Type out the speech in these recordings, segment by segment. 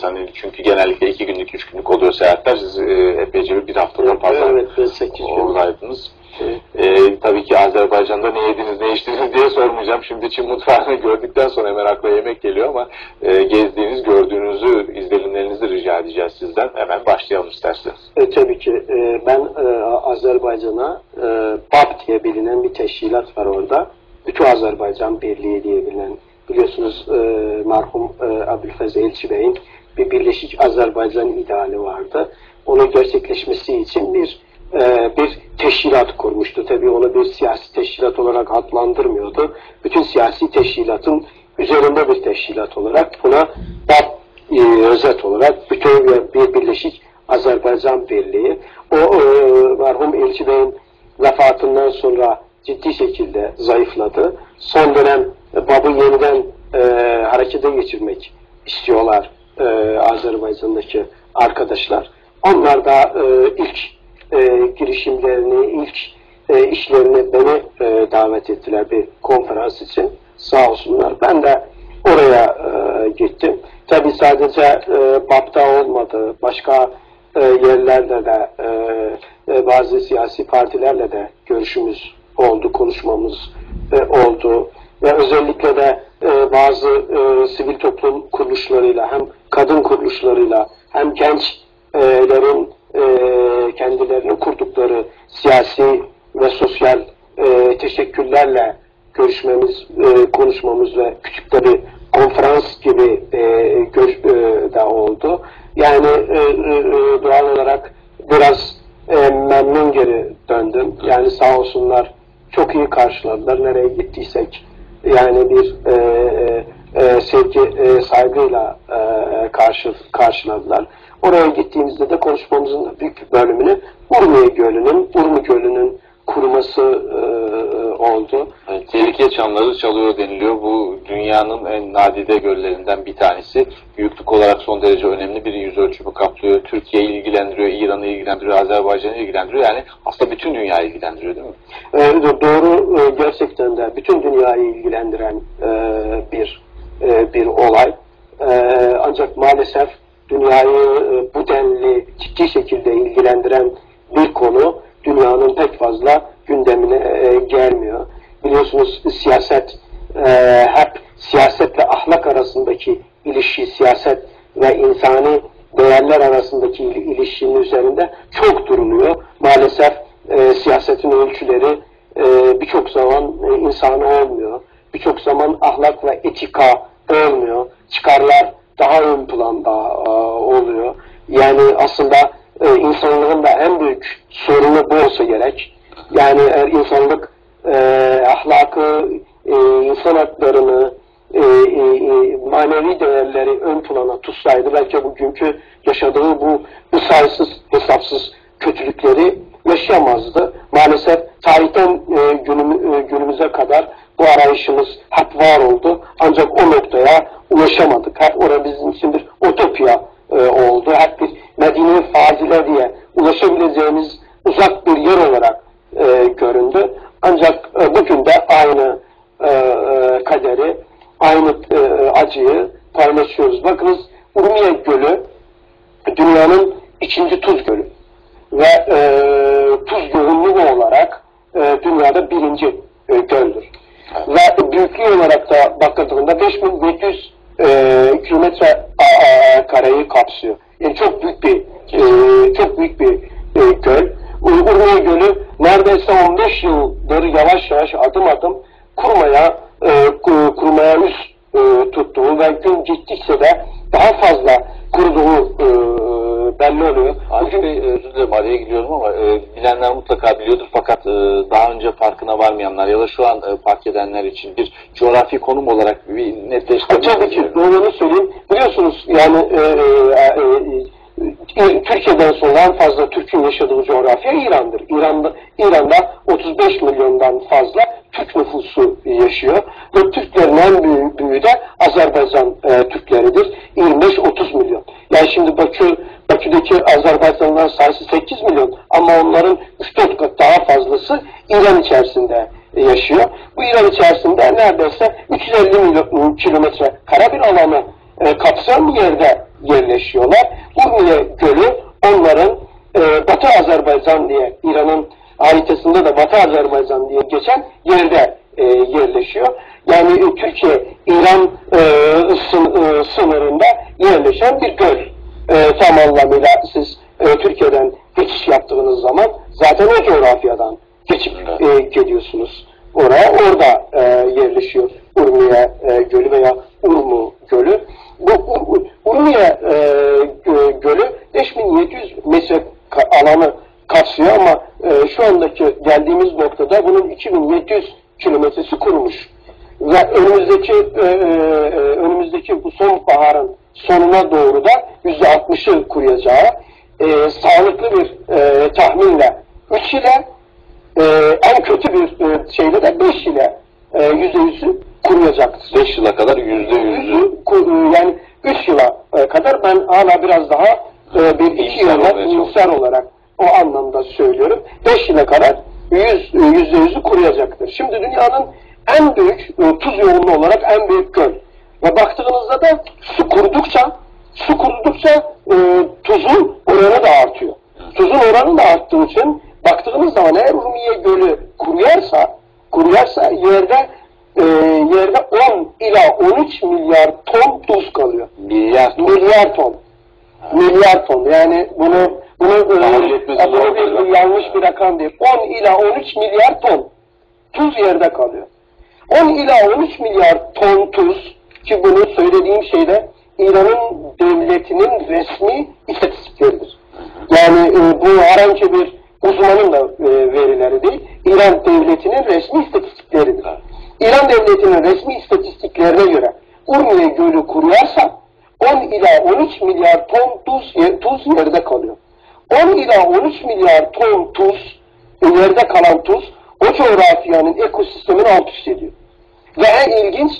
Hani çünkü genellikle 2 günlük, 3 günlük oluyor seyahatler. Siz epeyce bir haftadan fazla oradaydınız. Tabii ki Azerbaycan'da ne yediniz, ne içtiniz diye sormayacağım. Şimdi Çin mutfağını gördükten sonra hemen akla yemek geliyor ama gezdiğiniz, gördüğünüzü, izlenimlerinizi rica edeceğiz sizden. Hemen başlayalım isterseniz. Tabii ki. Ben Azerbaycan'a BAP diye bilinen bir teşkilat var orada. Bütün Azerbaycan Birliği diye bilinen. Biliyorsunuz merhum Abülfez Elçi Bey'in bir Birleşik Azerbaycan ideali vardı. Onun gerçekleşmesi için bir teşkilat kurmuştu. Tabii onu bir siyasi teşkilat olarak adlandırmıyordu. Bütün siyasi teşkilatın üzerinde bir teşkilat olarak buna BAP özet olarak bütün bir Birleşik Azerbaycan Birliği. O merhum Elçi Bey'in vefatından sonra ciddi şekilde zayıfladı. Son dönem BAP'ı yeniden harekete geçirmek istiyorlar Azerbaycan'daki arkadaşlar. Onlar da ilk girişimlerini, ilk işlerini beni davet ettiler bir konferans için. Sağ olsunlar. Ben de oraya gittim. Tabii sadece BAP'ta olmadı. Başka yerlerde de bazı siyasi partilerle de görüşümüz oldu, konuşmamız oldu. Ve özellikle de bazı sivil toplum kuruluşlarıyla, hem kadın kuruluşlarıyla, hem gençlerin kendilerinin kurdukları siyasi ve sosyal teşekkürlerle görüşmemiz, konuşmamız ve küçük de bir konferans gibi de oldu. Yani doğal olarak biraz memnun geri döndüm. Yani sağ olsunlar çok iyi karşıladılar. Nereye gittiysek yani bir sevgi, saygıyla karşıladılar. Oraya gittiğimizde de konuşmamızın büyük bir bölümünü Urmi Gölü'nün kuruması oldu. Yani tehlike çanları çalıyor deniliyor. Bu dünyanın en nadide göllerinden bir tanesi. Büyüklük olarak son derece önemli bir yüz ölçümü kaplıyor. Türkiye'yi ilgilendiriyor, İran'ı ilgilendiriyor, Azerbaycan'ı ilgilendiriyor. Yani aslında bütün dünyayı ilgilendiriyor değil mi? Doğru, gerçekten de bütün dünyayı ilgilendiren bir olay. Ancak maalesef dünyayı bu denli ciddi şekilde ilgilendiren bir konu dünyanın pek fazla gündemine gelmiyor. Biliyorsunuz siyaset hep siyasetle ahlak arasındaki ilişki, siyaset ve insani değerler arasındaki ilişkinin üzerinde çok duruluyor. Maalesef siyasetin ölçüleri birçok zaman insani olmuyor. Birçok zaman ahlak ve etika olmuyor. Çıkarlar daha ön planda oluyor. Yani aslında insanlığın da en büyük sorunu bu olsa gerek. Yani eğer insanlık ahlakı, insan haklarını, manevi değerleri ön plana tutsaydı belki bugünkü yaşadığı bu sayısız, hesapsız kötülükleri yaşayamazdı. Maalesef tarihten günümüze kadar bu arayışımız hep var oldu. Ancak o noktaya ulaşamadık. Hep orada bizim için bir utopya oldu. Hep bir Medine-i Fazile diye ulaşabileceğimiz uzak bir yer olarak göründü. Ancak bugün de aynı kaderi, aynı acıyı paylaşıyoruz. Bakınız Urmiye Gölü dünyanın ikinci tuz gölü. Ve tuz yoğunluğu olarak dünyada birinci göldür. Ve büyüklüğü olarak da bakıldığında 5700 kilometre kareyi kapsıyor. Yani çok büyük bir göl. Urmiye Gölü neredeyse 15 yıldır yavaş yavaş adım adım kurumaya yüz tuttuğu ve gün gittikçe de daha fazla kuruduğu belli oluyor. Bugün özür dilerim araya gidiyorum ama bilenler mutlaka biliyordur fakat daha önce farkına varmayanlar ya da şu an fark edenler için bir coğrafi konum olarak bir netleştirmek. Tabii ki doğrunu söyleyeyim. Biliyorsunuz yani Türkiye'den sonra en fazla Türk'ün yaşadığı coğrafya İran'dır. İran'da 35 milyondan fazla Türk nüfusu yaşıyor. Ve Türklerin en büyüğü de Azerbaycan Türkleridir. 25-30 milyon. Yani şimdi Bakü'deki Azerbaycanlıların sayısı 8 milyon ama onların 3-4 kat daha fazlası İran içerisinde yaşıyor. Bu İran içerisinde neredeyse 350 milyon kilometre kare bir alanı kapsayan bir yerde yerleşiyorlar. Urmiye Gölü onların Batı Azerbaycan diye, İran'ın haritasında da Batı Azerbaycan diye geçen yerde yerleşiyor. Yani Türkiye-İran sınırında yerleşen bir göl. Tam anlamıyla siz Türkiye'den geçiş yaptığınız zaman zaten o coğrafyadan geçip geliyorsunuz oraya. Orada yerleşiyor Urmiye Gölü veya Urmu Gölü. Bu Urmiye Gölü 5700 metre alanı kapsıyor ama şu andaki geldiğimiz noktada bunun 2700 kilometresi kurumuş. Ve önümüzdeki bu sonbaharın sonuna doğru da %60'ı kuruyacağı sağlıklı bir tahminle 3 ile en kötü bir şeyle de 5 ile %100'ü kuruyacaktır. 5 yıla kadar %100'ü. Yani 3 yıla kadar ben hala biraz daha bir iki yıla iyimser olarak o anlamda söylüyorum. 5 yıla kadar %100'ü kuruyacaktır. Şimdi dünyanın en büyük tuz yoğunluğu olarak en büyük göl. Ve baktığınızda da su kurudukça tuzun oranı da artıyor. Tuzun oranı da arttığı için baktığınız zaman eğer Urmiye Gölü kuruyarsa yerde 10 ila 13 milyar ton tuz kalıyor. Milyar ton. Yani bunu bir yanlış bir rakam değil. 10 ila 13 milyar ton tuz yerde kalıyor. 10 ila 13 milyar ton tuz, ki bunu söylediğim şeyde İran'ın devletinin resmi istatistikleridir. Yani bu herhangi bir uzmanın da verileri değil, İran devletinin resmi istatistikleridir. İran devletinin resmi istatistiklerine göre Urmiye Gölü kuruyarsa 10 ila 13 milyar ton tuz yerde kalıyor. 10 ila 13 milyar ton tuz, yerde kalan tuz o coğrafyanın ekosistemini alt üst ediyor. Ve en ilginç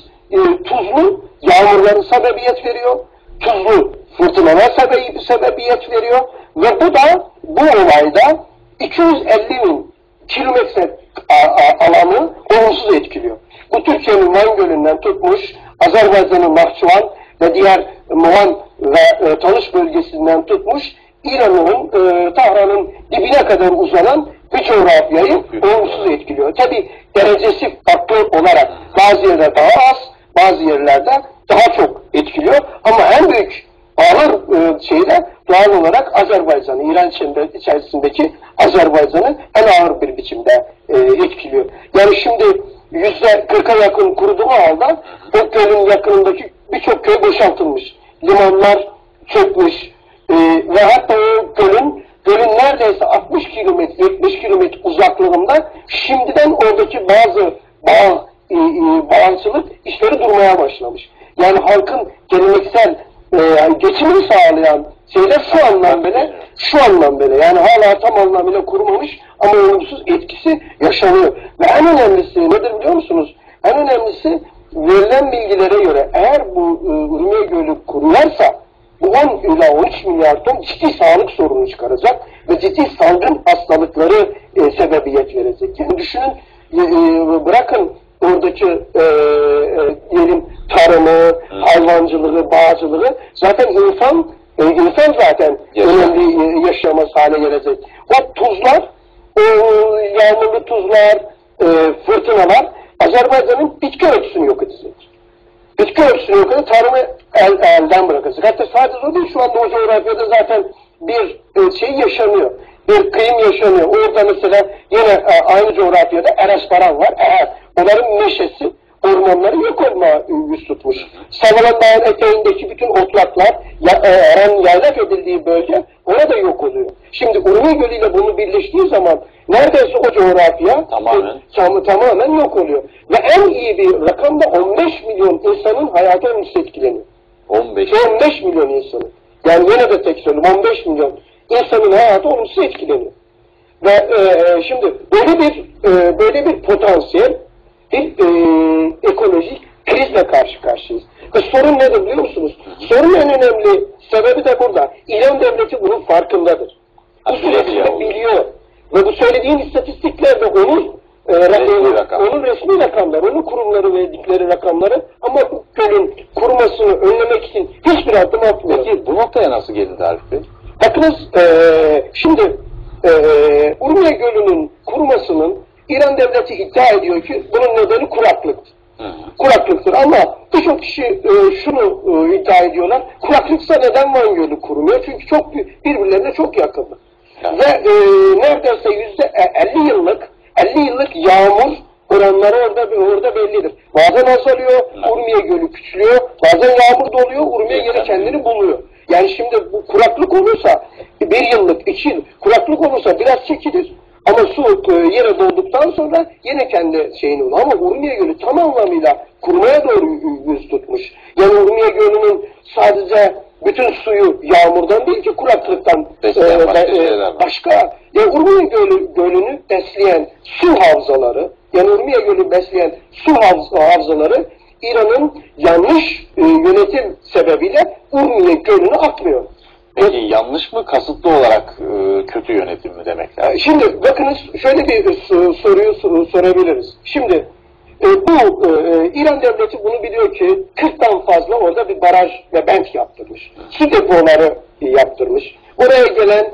tuzlu yağmurların sebebiyet veriyor, tuzlu fırtınalar sebebiyet veriyor ve bu olayda 250 bin kilometre alanı olumsuz etkiliyor. Bu Türkiye'nin Van Gölü'nden tutmuş, Azerbaycan'ın Nahçıvan ve diğer Muhan ve Talış bölgesinden tutmuş, İran'ın Tahran'ın dibine kadar uzanan bir coğrafyayı olumsuz etkiliyor. Tabi derecesi farklı olarak bazı yerlerde daha az, bazı yerlerde daha çok etkiliyor. Ama en büyük ağır şeyde doğal olarak Azerbaycan'ı, İran içerisindeki Azerbaycan'ı en ağır bir biçimde etkiliyor. Yani şimdi %40'a yakın kuruduğu halde o gölün yakınındaki birçok köy boşaltılmış. Limanlar çökmüş ve hatta o gölün neredeyse 60 kilometre, 70 kilometre uzaklığında şimdiden oradaki bazı bağımsızlık işleri durmaya başlamış. Yani halkın geleneksel geçimini sağlayan şeyler şu anlamda yani hala tam anlamıyla kurumamış ama olumsuz etkisi yaşanıyor. Ve en önemlisi nedir biliyor musunuz? En önemlisi verilen bilgilere göre eğer bu Urmiye Gölü kuruyarsa bu 10 ila 13 milyar ton ciddi sağlık sorunu çıkaracak ve ciddi salgın hastalıkları sebebiyet verecek. Yani düşünün, bırakın oradaki diyelim tarımı, hayvancılığı, bağcılığı, zaten insan zaten önemli yaşamaz hale gelecek. O tuzlar, o yağmurlu tuzlar, fırtınalar Azerbaycan'ın bitki örtüsünü yok edecek. Bitki örtüsünü yok edecek, tarımı elden bırakacak. Hatta sadece o değil, şu anda o coğrafyada zaten bir şey yaşanıyor. Bir kıyım yaşanıyor. Orada mesela yine aynı coğrafyada Eresparan var. Onların meşesi, ormanları yok olma yüz tutmuş. Savalan Dağı'nın eteğindeki bütün otlaklar, yaylak edildiği bölge orada yok oluyor. Şimdi Urmiye Gölü ile bunu birleştiği zaman neredeyse o coğrafya tamamen yok oluyor. Ve en iyi bir rakamda 15 milyon insanın hayatı olumsuz etkileniyor. 15 milyon insanın. Yani yine de tek söyleyeyim, 15 milyon insanın hayatı olumsuz etkileniyor. Ve şimdi böyle bir potansiyel bir ekolojik krizle karşı karşıyayız. Ve sorun nedir biliyor musunuz? Sorun en önemli sebebi de burada. İran devleti bunun farkındadır. Bu süreçte biliyor. Ve bu söylediğim istatistikler de onun onun resmi rakamları, onun kurumları verdikleri rakamları, ama bu gölün kurumasını önlemek için hiçbir adım atmıyor. Peki bu noktaya nasıl gelindi Arif Bey? Bakınız şimdi Urmiye Gölü'nün kurumasının İran devleti iddia ediyor ki bunun nedeni kuraklıktır. Kuraklıktır, ama birçok kişi şunu iddia ediyorlar: kuraklıksa neden Van Gölü kurumuyor? Çünkü çok birbirlerine çok yakınlar. Ve neredeyse %50 yıllık yağmur oranları orada bellidir. Bazen azalıyor, Urmiye Gölü küçülüyor, bazen yağmur doluyor, Urmiye yine kendini buluyor. Yani şimdi bu kuraklık olursa, 1 yıllık, 2 yıl kuraklık olursa biraz çekilir. Ama su yere dolduktan sonra yine kendi şeyini olur. Ama Urmiye Gölü tam anlamıyla kurumaya doğru yüz tutmuş. Yani Urmiye Gölü'nün sadece bütün suyu yağmurdan değil ki kuraklıktan başka. Yani Urmiye Gölü'nü besleyen su havzaları, yani Urmiye Gölü'nü besleyen su havzaları İran'ın yanlış yönetim sebebiyle Urmiye Gölü'nü akmıyor. Peki yanlış mı, kasıtlı olarak kötü yönetim mi demek lazım? Şimdi bakınız, şöyle bir soruyu sorabiliriz. Şimdi bu İran devleti bunu biliyor ki 40'tan fazla orada bir baraj ve bent yaptırmış. Su depoları yaptırmış. Oraya gelen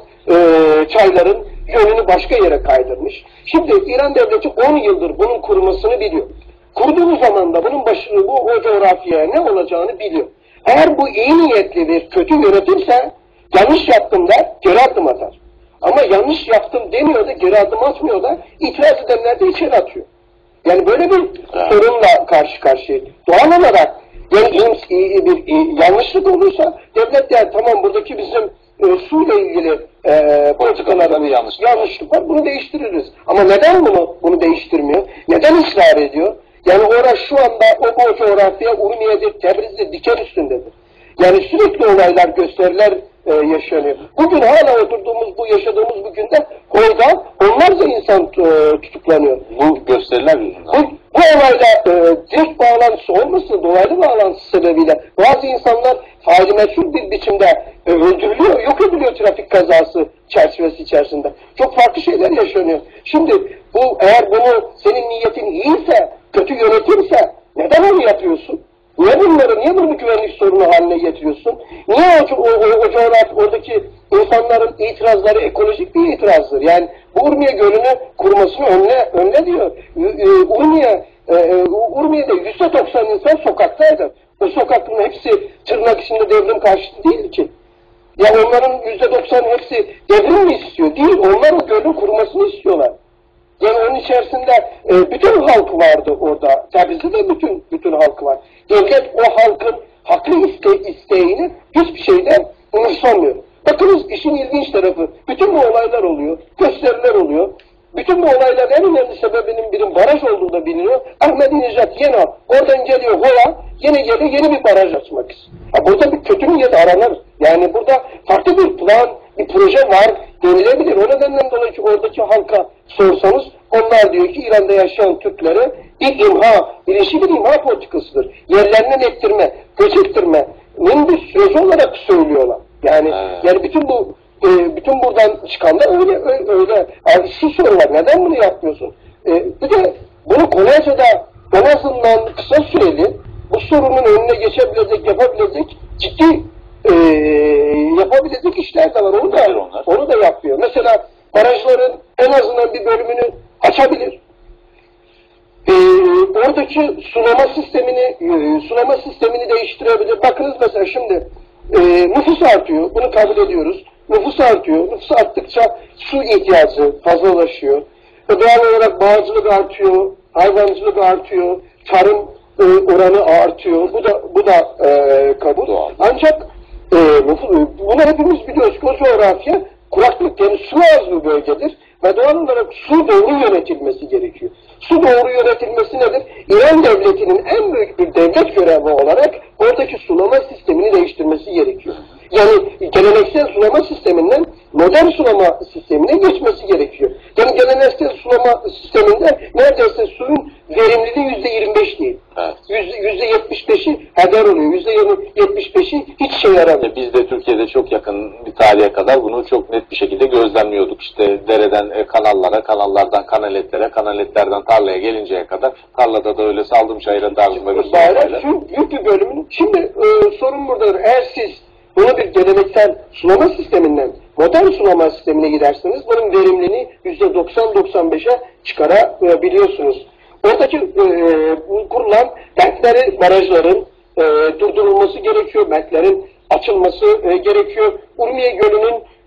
çayların yönünü başka yere kaydırmış. Şimdi İran devleti 10 yıldır bunun kurumasını biliyor. Kurduğu zaman da bunun başını, o coğrafyaya ne olacağını biliyor. Eğer bu iyi niyetli bir kötü yönetimse yanlış yaptım der, geri adım atar. Ama yanlış yaptım demiyor da, geri adım atmıyor da, itiraz edenler de içeri atıyor. Yani böyle bir sorunla karşı karşıya. Doğal olarak yani bir yanlışlık olursa devlet der, tamam buradaki bizim suyla ilgili politikalarda bir yanlışlık var, bunu değiştiririz. Ama neden bunu değiştirmiyor? Neden ısrar ediyor? Yani orada şu anda o coğrafya Urmiye'dir, Tebriz'dir, diken üstündedir. Yani sürekli olaylar, gösteriler yaşanıyor. Bugün hala oturduğumuz, yaşadığımız bu günde orada onlarca insan tutuklanıyor. Bu gösteriler yüzünden. Bu olayla direkt bağlantısı olmasın, dolaylı bağlantısı sebebiyle bazı insanlar faili meçhul bir biçimde öldürülüyor, yok ediliyor trafik kazası çerçevesi içerisinde. Çok farklı şeyler yaşanıyor. Şimdi eğer senin niyetin iyiyse, kötü yönetimse neden onu yapıyorsun? Niye bunu güvenlik sorunu haline getiriyorsun? Niye o coğrafya, oradaki insanların itirazları ekolojik bir itirazdır? Yani bu Urmiye Gölü'nü kurmasını önle diyor. Urmiye'de %90 insan sokaktaydı. O sokakların hepsi tırnak içinde devrim karşıtı değil ki. Yani onların %90 hepsi devrim mi istiyor? Değil. Onlar o gölün kurmasını istiyorlar. Yani onun içerisinde bütün halk vardı orada. Tebriz'de de bütün halkı var. Devlet o halkın haklı isteğini hiçbir şeyden umursamıyor. Bakınız, işin ilginç tarafı, bütün bu olaylar oluyor, gösteriler oluyor. Bütün bu olayların en önemli sebebinin birinin baraj olduğu da biliniyor. Ahmadinejad yine oradan geliyor Hola, yine geliyor yeni bir baraj açmak istiyor. Burada bir kötü niyet aranır. Yani burada farklı bir plan, bir proje var denilebilir. O nedenden dolayı ki oradaki halka sorsanız, onlar diyor ki İran'da yaşayan Türklere bilinçli bir imha politikasıdır. Yerlerinden ettirme, göç ettirmenin bir süreci olarak söylüyorlar. Yani bütün buradan çıkanlar öyle. Yani şu sorular, neden bunu yapmıyorsun? Bir de bunu kolayca da en azından kısa süreli bu sorunun önüne geçebilecek, yapabilecek ciddi yapabilecek işler de var. Onu da yapıyor. Mesela barajların en azından bir bölümünü açabilir. Oradaki sulama sistemini değiştirebilir. Bakınız mesela şimdi nüfus artıyor. Bunu kabul ediyoruz. Nüfus artıyor. Nüfus arttıkça su ihtiyacı fazlalaşıyor. Doğal olarak bağcılık artıyor, hayvancılık artıyor, tarım oranı artıyor. Bu da kabul. Ancak bunu hepimiz biliyoruz ki o coğrafya kuraklık, yani su az bir bölgedir ve doğal olarak su doğru yönetilmesi gerekiyor. Su doğru yönetilmesi nedir? İran devletinin en büyük bir devlet görevi olarak oradaki sulama sistemini değiştirmesi gerekiyor. Yani geleneksel sulama sisteminden modern sulama sistemine geçmesi gerekiyor. Yani geleneksel sulama sisteminde neredeyse suyun verimliliği %25 değil. Evet. %75'i heder oluyor. %75'i hiç şey yaramıyor. biz de Türkiye'de çok yakın bir tarihe kadar bunu çok net bir şekilde gözlemliyorduk. İşte dereden kanallara, kanallardan kanalettere, kanaletlerden tarlaya gelinceye kadar tarlada da öyle saldım çayıra tarzında bir sorunlarla. Büyük bir bölümünü. Şimdi sorun buradadır. Eğer siz bunu bir geleneksel sulama sisteminden modern sulama sistemine giderseniz bunun verimliliğini %90-95'e çıkarabiliyorsunuz. Oradaki kurulan bentleri, barajların durdurulması gerekiyor. Bentlerin açılması gerekiyor. Urmiye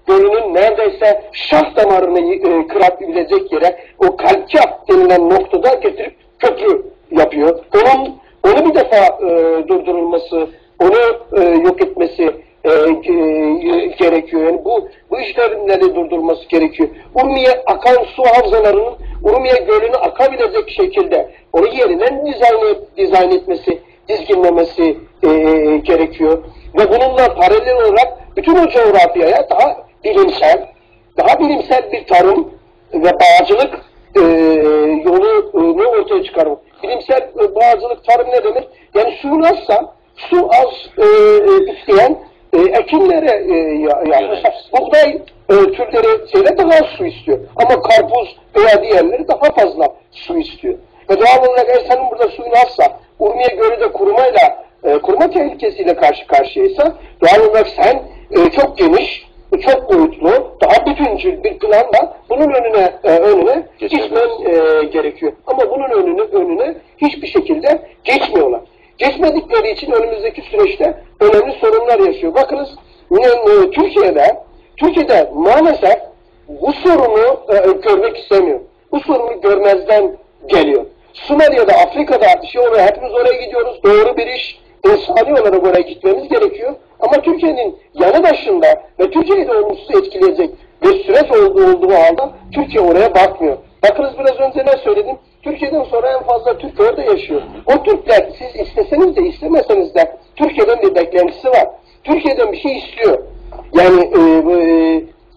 Gölü'nün neredeyse şah damarını kırabilecek yere o kalkaf denilen noktada getirip köprü yapıyor. Onu bir defa durdurulması, onu yok etmesi gerekiyor. Yani bu işlemleri durdurması gerekiyor. Urmiye akan su havzalarının Urmiye Gölü'nü akabilecek şekilde onu yeniden dizayn etmesi, dizginlemesi gerekiyor. Ve bununla paralel olarak bütün o coğrafyaya daha bilimsel bir tarım ve bağcılık yolunu ortaya çıkarmak. Bilimsel bağcılık, tarım ne demek? Yani suyun azsa, su az isteyen ekinlere yapmışlar. Buğday türleri daha az su istiyor. Ama karpuz veya diğerleri daha fazla su istiyor. Ve doğal olarak eğer senin burada suyun azsa, Urmiye Gölü de kuruma tehlikesiyle karşı karşıyaysa, doğal olarak sen çok geniş, çok boyutlu, daha bütüncül bir planla bunun önüne geçmen gerekiyor. Ama bunun önüne hiçbir şekilde geçmiyorlar. Geçmedikleri için önümüzdeki süreçte önemli sorunlar yaşıyor. Bakınız Türkiye'de maalesef bu sorunu görmek istemiyor. Bu sorunu görmezden geliyor. Suriye'de, Afrika'da oraya hepimiz oraya gidiyoruz. Doğru bir iş. İnsani olarak oraya gitmemiz gerekiyor. Ama Türkiye'nin yanı başında ve Türkiye'yi de olumsuz etkileyecek bir süreç olduğu halde Türkiye oraya bakmıyor. Bakınız biraz önce ne söyledim? Türkiye'den sonra en fazla Türk orada yaşıyor. O Türkler siz isteseniz de istemeseniz de Türkiye'den bir beklentisi var. Türkiye'den bir şey istiyor. Yani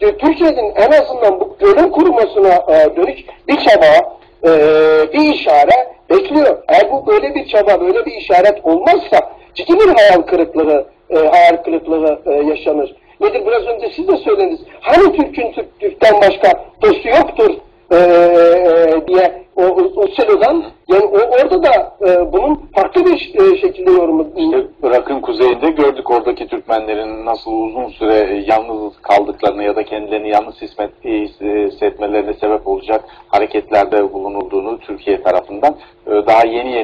Türkiye'nin en azından bu gölün kurumasına dönük bir çaba, bir işaret bekliyor. Eğer bu böyle bir çaba, böyle bir işaret olmazsa ciddi bir hayal kırıklığı yaşanır. Nedir? Biraz önce siz de söylediniz. Hani Türk'ten başka dostu yoktur diye o slogan, yani orada da bunun farklı bir şekilde yorumu. İşte Irak'ın kuzeyinde gördük oradaki Türkmenlerin nasıl uzun süre yalnız kaldıklarını ya da kendilerini yalnız hissetmelerine sebep olacak hareketlerde bulunulduğunu Türkiye tarafından daha yeni